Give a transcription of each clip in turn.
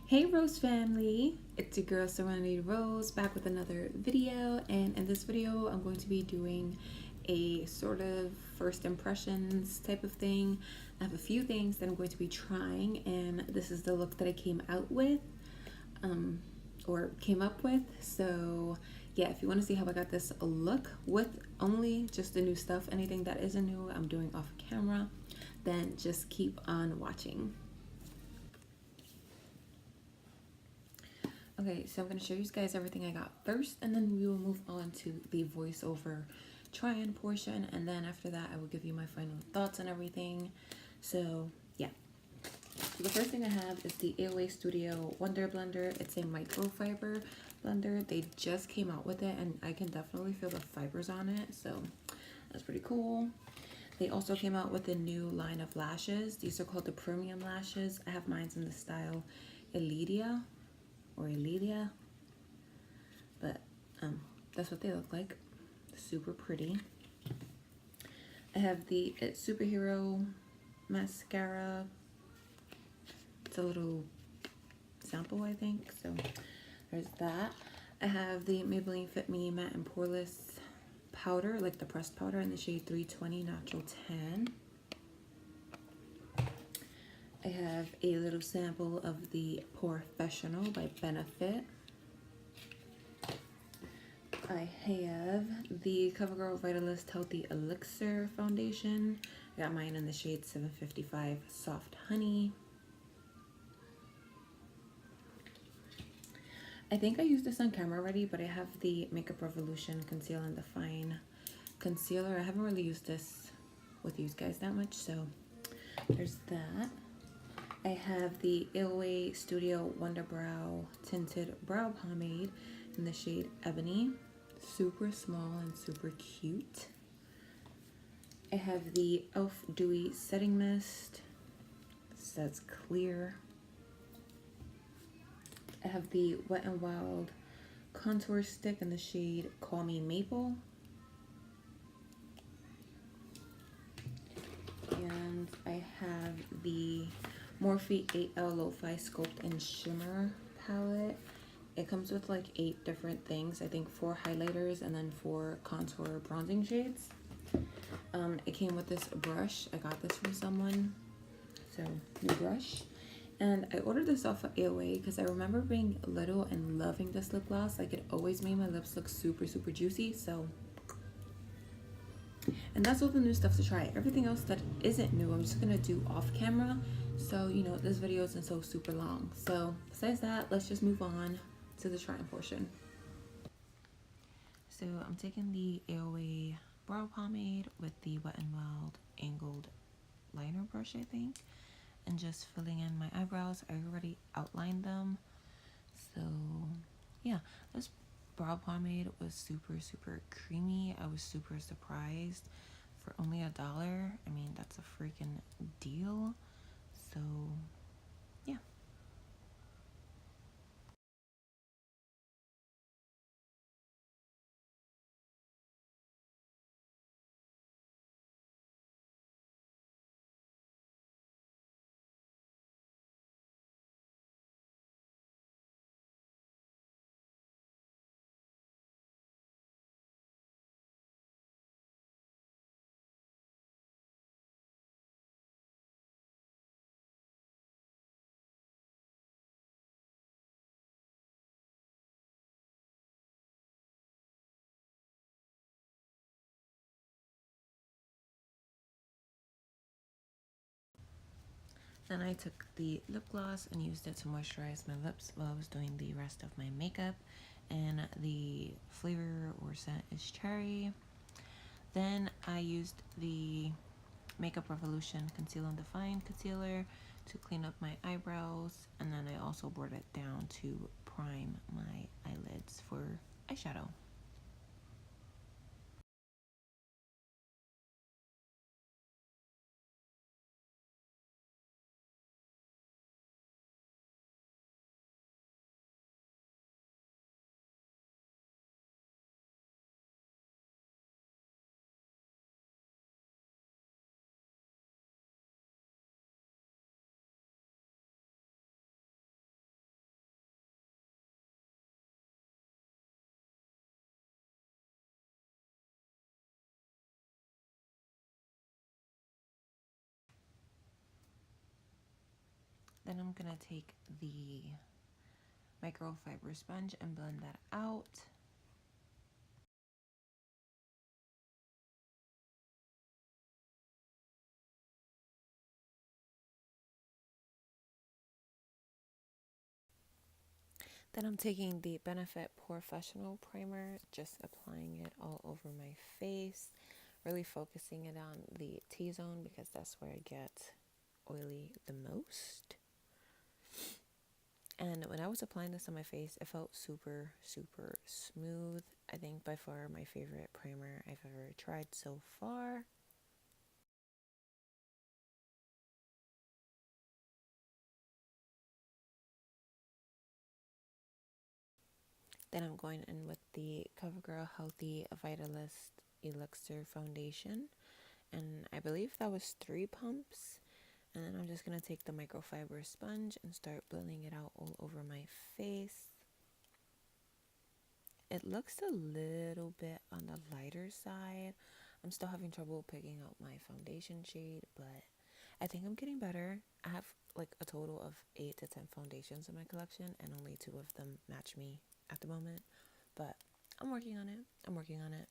Hey Rose family, it's your girl Serenity Rose back with another video, and in this video I'm going to be doing a sort of first impressions type of thing. I have a few things that I'm going to be trying, and this is the look that I came out with or came up with. So yeah, if you want to see how I got this look with only just the new stuff, anything that isn't new I'm doing off camera, then just keep on watching. Okay, so I'm going to show you guys everything I got first, and then we will move on to the voiceover try-on portion, and then after that I will give you my final thoughts on everything. So yeah, so the first thing I have is the e.l.f. Studio Wonder Blender. It's a microfiber blender. They just came out with it, and I can definitely feel the fibers on it, so that's pretty cool. They also came out with a new line of lashes. These are called the premium lashes. I have mine in the style Elidia or Elidia, but that's what they look like. Super pretty. I have the It Superhero mascara. It's a little sample, I think, so there's that. I have the Maybelline Fit Me Matte and Poreless powder, like the pressed powder, in the shade 320 Natural Tan. I have a little sample of the Professional by Benefit. I have the CoverGirl Vitalist Healthy Elixir Foundation. I got mine in the shade 755 Soft Honey. I think I used this on camera already, but I have the Makeup Revolution Conceal and Define Concealer. I haven't really used this with you guys that much, so there's that. I have the e.l.f. Studio Wonder Brow Tinted Brow Pomade in the shade Ebony. Super small and super cute. I have the e.l.f. Dewy Setting Mist. This says clear. I have the Wet n Wild Contour Stick in the shade Call Me Maple. And I have the Morphe 8L Lo-Fi Sculpt and Shimmer palette. It comes with like 8 different things. I think 4 highlighters and then 4 contour bronzing shades. It came with this brush. I got this from someone. So, new brush. And I ordered this off of e.l.f. because I remember being little and loving this lip gloss. Like, it always made my lips look super, super juicy. So, and that's all the new stuff to try. Everything else that isn't new, I'm just going to do off camera. So, you know, this video isn't so super long. So, besides that, let's just move on to the trying portion. So, I'm taking the e.l.f. brow pomade with the Wet n Wild angled liner brush, I think, and just filling in my eyebrows. I already outlined them, so yeah, this brow pomade was super creamy. I was super surprised for only $1. I mean, that's a freaking deal. So yeah. Then I took the lip gloss and used it to moisturize my lips while I was doing the rest of my makeup. And the flavor or scent is cherry. Then I used the Makeup Revolution Conceal and Define Concealer to clean up my eyebrows. And then I also brought it down to prime my eyelids for eyeshadow. Then I'm gonna take the microfiber sponge and blend that out. Then I'm taking the Benefit Professional Primer, just applying it all over my face, really focusing it on the T-zone because that's where I get oily the most. And when I was applying this on my face, it felt super, super smooth. I think by far my favorite primer I've ever tried so far. Then I'm going in with the CoverGirl Healthy Vitalist Elixir Foundation. And I believe that was 3 pumps. And then I'm just going to take the microfiber sponge and start blending it out all over my face. It looks a little bit on the lighter side. I'm still having trouble picking out my foundation shade, but I think I'm getting better. I have like a total of 8 to 10 foundations in my collection, and only 2 of them match me at the moment. But I'm working on it. I'm working on it.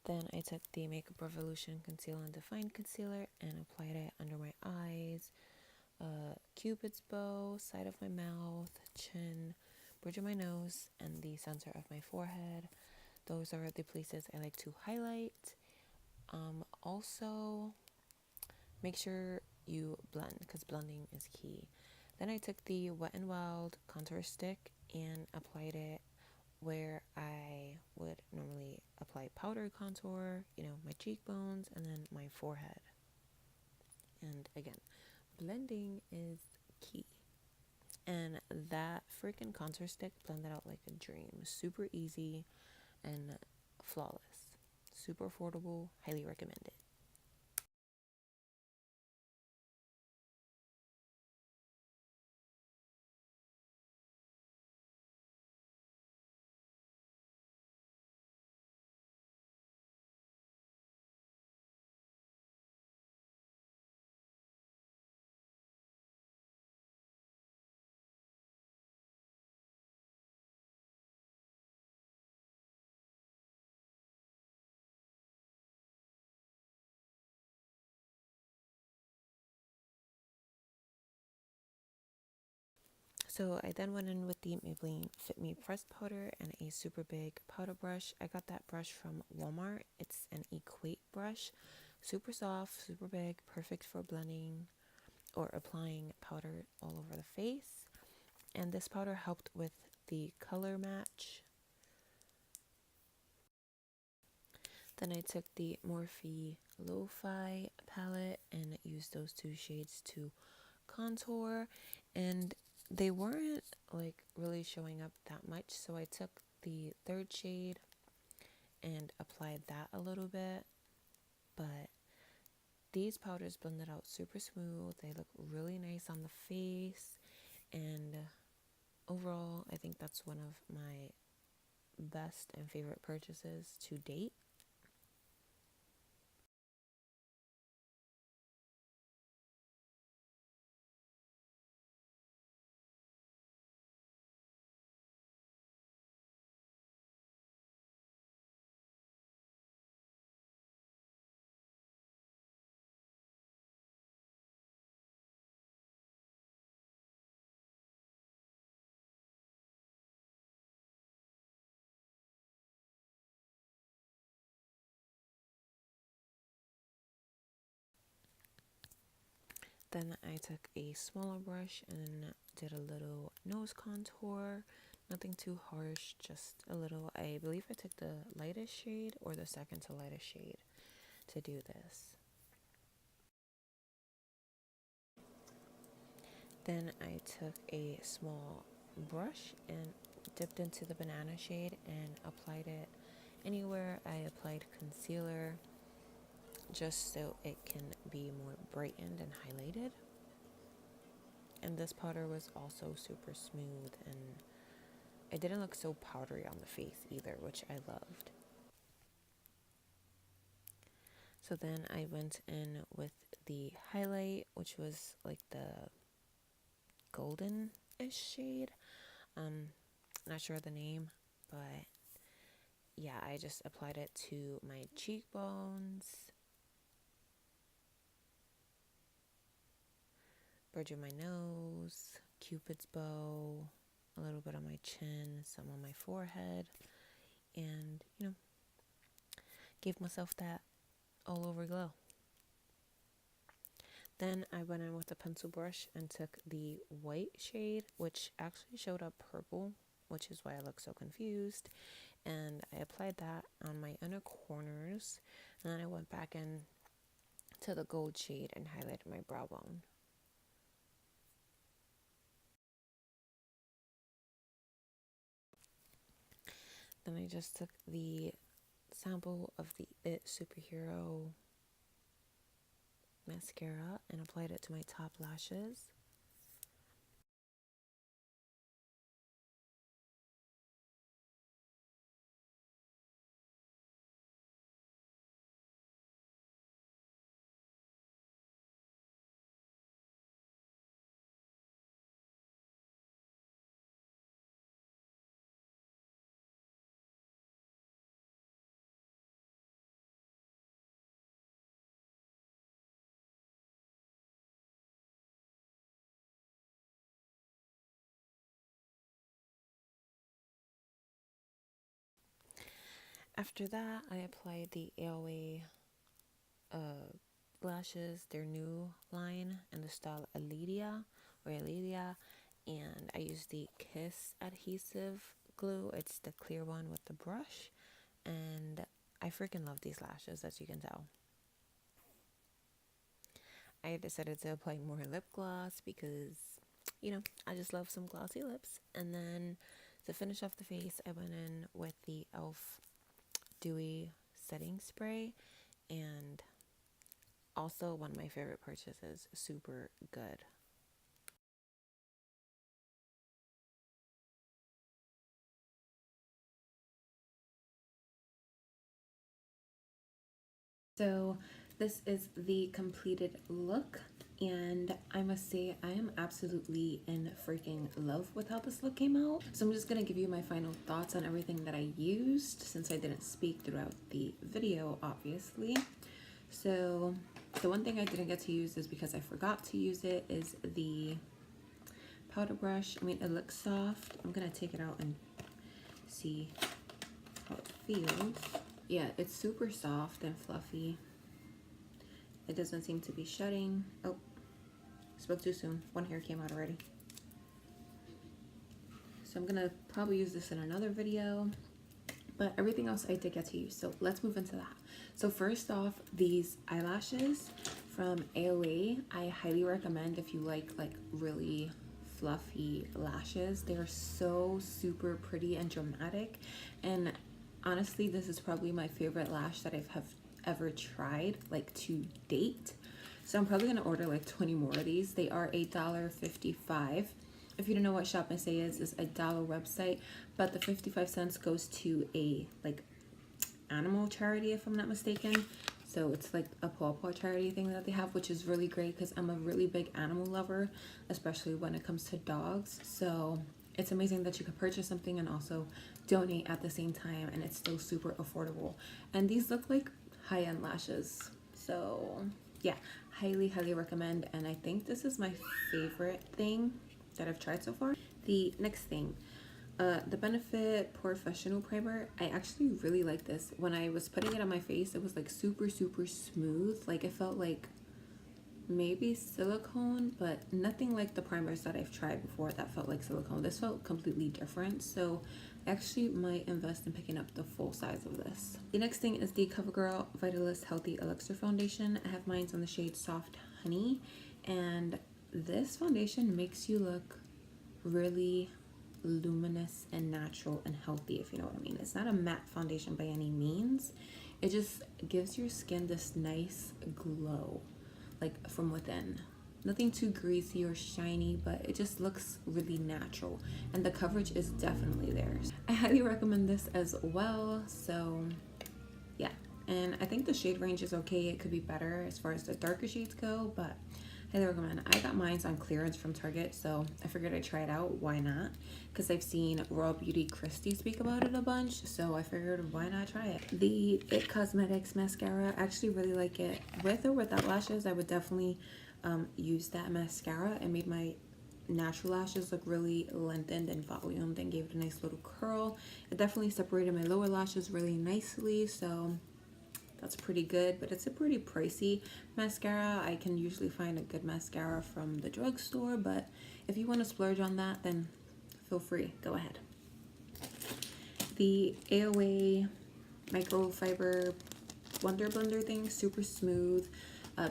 Then I took the Makeup Revolution Conceal and Define Concealer and applied it under my eyes, Cupid's bow, side of my mouth, chin, bridge of my nose, and the center of my forehead. Those are the places I like to highlight. Also, make sure you blend because blending is key. Then I took the Wet n Wild contour stick and applied it where I would normally apply powder contour, my cheekbones, and then my forehead. And again, blending is key. And that freaking contour stick blended out like a dream. Super easy and flawless. Super affordable. Highly recommend it. So I then went in with the Maybelline Fit Me pressed powder and a super big powder brush. I got that brush from Walmart. It's an Equate brush. Super soft, super big, perfect for blending or applying powder all over the face. And this powder helped with the color match. Then I took the Morphe Lo-Fi palette and used those 2 shades to contour, and they weren't like really showing up that much, so I took the 3rd shade and applied that a little bit. But these powders blended out super smooth. They look really nice on the face, and overall I think that's one of my best and favorite purchases to date. Then I took a smaller brush and did a little nose contour, Nothing too harsh, just a little. I believe I took the lightest shade or the second to lightest shade to do this. Then I took a small brush and dipped into the banana shade and applied it anywhere I applied concealer, just so it can be more brightened and highlighted. And this powder was also super smooth, and it didn't look so powdery on the face either, which I loved. So then I went in with the highlight, which was like the golden-ish shade. Not sure the name, but yeah, I just applied it to my cheekbones, bridge of my nose, Cupid's bow, a little bit on my chin, some on my forehead, and, gave myself that all over glow. Then I went in with a pencil brush and took the white shade, which actually showed up purple, which is why I look so confused. And I applied that on my inner corners. And then I went back in to the gold shade and highlighted my brow bone. Then I just took the sample of the e.l.f. Superhero mascara and applied it to my top lashes. After that, I applied the e.l.f. lashes, their new line in the style Aledia or Aledia, and I used the Kiss adhesive glue. It's the clear one with the brush, and I freaking love these lashes, as you can tell. I decided to apply more lip gloss because, I just love some glossy lips. And then to finish off the face, I went in with the e.l.f. Dewy Setting Spray, and also one of my favorite purchases, super good. So this is the completed look, and I must say I am absolutely in freaking love with how this look came out. So I'm just gonna give you my final thoughts on everything that I used, since I didn't speak throughout the video, obviously. So the one thing I didn't get to use is because I forgot to use it, is the powder brush. I mean, it looks soft. I'm gonna take it out and see how it feels. Yeah, it's super soft and fluffy. It doesn't seem to be shedding. Oh, spoke too soon. One hair came out already. So I'm gonna probably use this in another video, but everything else I did get to use. So let's move into that. So first off, these eyelashes from e.l.f. I highly recommend if you like really fluffy lashes. They're so super pretty and dramatic, and honestly, this is probably my favorite lash that I've ever tried, like, to date. So I'm probably gonna order like 20 more of these. They are $8.55. If you don't know what Shop Miss A is a dollar website, but the 55 cents goes to a animal charity, if I'm not mistaken. So it's like a paw charity thing that they have, which is really great because I'm a really big animal lover, especially when it comes to dogs. So it's amazing that you can purchase something and also donate at the same time, and it's still super affordable. And these look like high-end lashes. So yeah, highly recommend. And I think this is my favorite thing that I've tried so far. The next thing, the Benefit Professional Primer. I actually really like this. When I was putting it on my face, it was like super smooth. Like, it felt like maybe silicone, but nothing like the primers that I've tried before that felt like silicone. This felt completely different, so I actually might invest in picking up the full size of this. The next thing is the CoverGirl Vitalist Healthy Elixir Foundation. I have mine on the shade Soft Honey, and this foundation makes you look really luminous and natural and healthy, if you know what I mean. It's not a matte foundation by any means. It just gives your skin this nice glow, like from within. Nothing too greasy or shiny, but it just looks really natural, and the coverage is definitely there. I highly recommend this as well. So yeah, and I think the shade range is okay. It could be better as far as the darker shades go, but highly recommend. I got mine on clearance from Target, so I figured I'd try it out. Why not? Because I've seen Royal Beauty Christy speak about it a bunch, so I figured why not try it. The It Cosmetics mascara, I actually really like it. With or without lashes, I would definitely use that mascara. It made my natural lashes look really lengthened and volumed and gave it a nice little curl. It definitely separated my lower lashes really nicely, so that's pretty good, but it's a pretty pricey mascara. I can usually find a good mascara from the drugstore, but if you want to splurge on that, then feel free, go ahead. The AOA microfiber Wonder Blender thing, super smooth.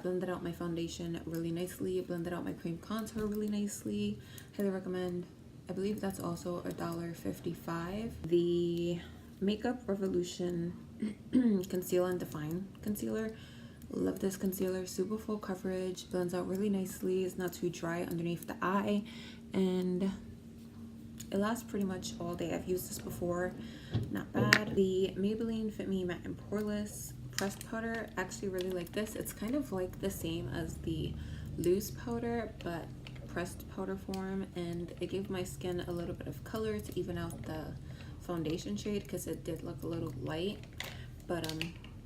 Blended out my foundation really nicely, blended out my cream contour really nicely. Highly recommend. I believe that's also $1.55. The Makeup Revolution Conceal and Define Concealer. Love this concealer, super full coverage, blends out really nicely, it's not too dry underneath the eye, and it lasts pretty much all day. I've used this before, not bad. The Maybelline Fit Me Matte and Poreless pressed powder, actually really like this. It's kind of like the same as the loose powder, but pressed powder form, and it gave my skin a little bit of color to even out the foundation shade because it did look a little light. But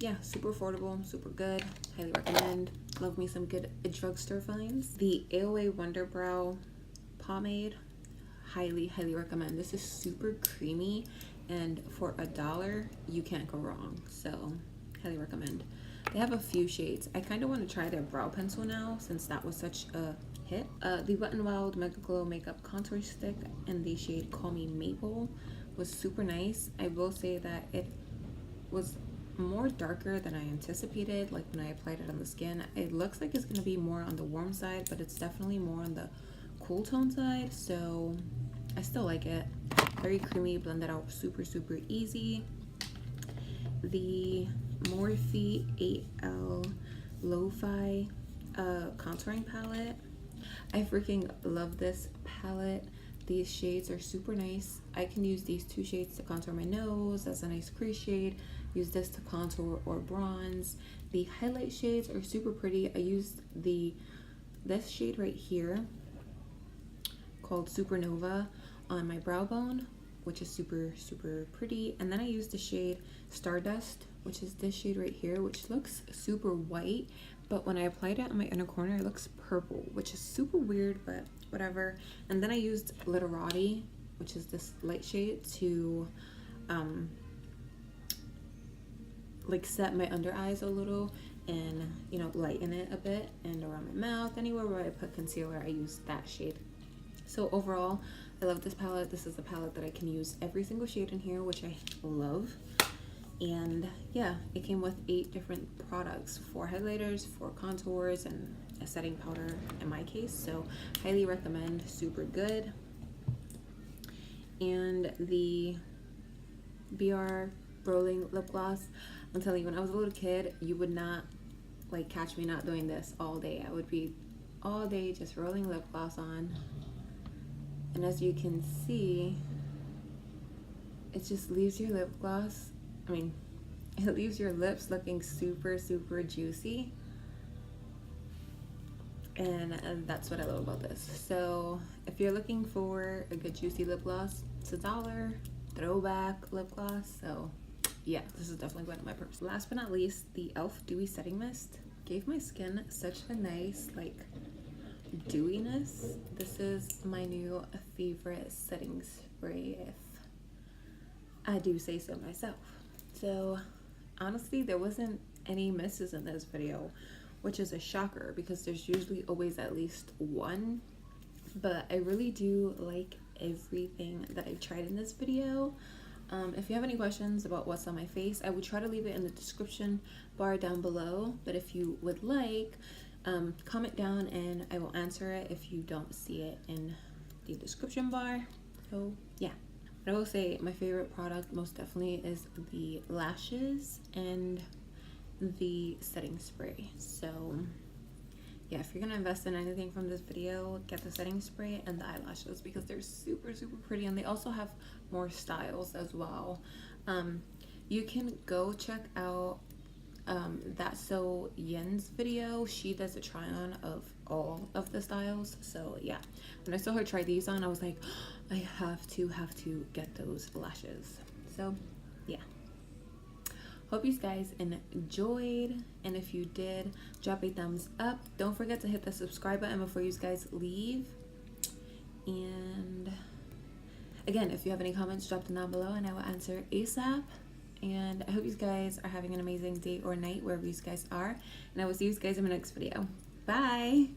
yeah, super affordable, super good, highly recommend. Love me some good drugstore finds. The AOA Wonder Brow Pomade, highly recommend. This is super creamy, and for $1 you can't go wrong, so highly recommend. They have a few shades. I kind of want to try their brow pencil now since that was such a hit. The Wet n Wild Mega Glow Makeup Contour Stick in the shade Call Me Maple was super nice. I will say that it was more darker than I anticipated. Like when I applied it on the skin, it looks like it's going to be more on the warm side, but it's definitely more on the cool tone side, so I still like it. Very creamy, blended out super easy. The Morphe 8L Lo-Fi contouring palette. I freaking love this palette. These shades are super nice. I can use these two shades to contour my nose. That's a nice crease shade. Use this to contour or bronze. The highlight shades are super pretty. I used this shade right here called Supernova on my brow bone, which is super pretty. And then I used the shade Stardust, which is this shade right here, which looks super white, but when I applied it on my inner corner, it looks purple, which is super weird, but whatever. And then I used Literati, which is this light shade, to like set my under eyes a little and, you know, lighten it a bit, and around my mouth, anywhere where I put concealer, I use that shade. So overall, I love this palette. This is a palette that I can use every single shade in here, which I love. And yeah, it came with 8 different products, 4 highlighters, 4 contours, and a setting powder in my case. So highly recommend, super good. And the BR Rolling Lip Gloss, I'm telling you, when I was a little kid, you would not like catch me not doing this all day. I would be all day just rolling lip gloss on. And as you can see, it just leaves your lip gloss, it leaves your lips looking super juicy. And that's what I love about this. So if you're looking for a good juicy lip gloss, it's $1 throwback lip gloss. So yeah, this is definitely going in my purse. Last but not least, the e.l.f. Dewy Setting Mist gave my skin such a nice like dewiness. This is my new favorite setting spray, if I do say so myself. So honestly, there wasn't any misses in this video. which is a shocker because there's usually always at least one. But I really do like everything that I tried in this video. If you have any questions about what's on my face, I would try to leave it in the description bar down below. But if you would like, comment down and I will answer it if you don't see it in the description bar. So yeah, but I will say my favorite product most definitely is the lashes and the setting spray. So yeah, if you're gonna invest in anything from this video, get the setting spray and the eyelashes because they're super pretty, and they also have more styles as well. You can go check out That's So Yen's video. She does a try on of all of the styles. So yeah, when I saw her try these on, I was like, I have to get those lashes. So yeah, hope you guys enjoyed, and if you did, drop a thumbs up. Don't forget to hit the subscribe button before you guys leave. And again, if you have any comments, drop them down below and I will answer ASAP. And I hope you guys are having an amazing day or night wherever you guys are, and I will see you guys in my next video. Bye.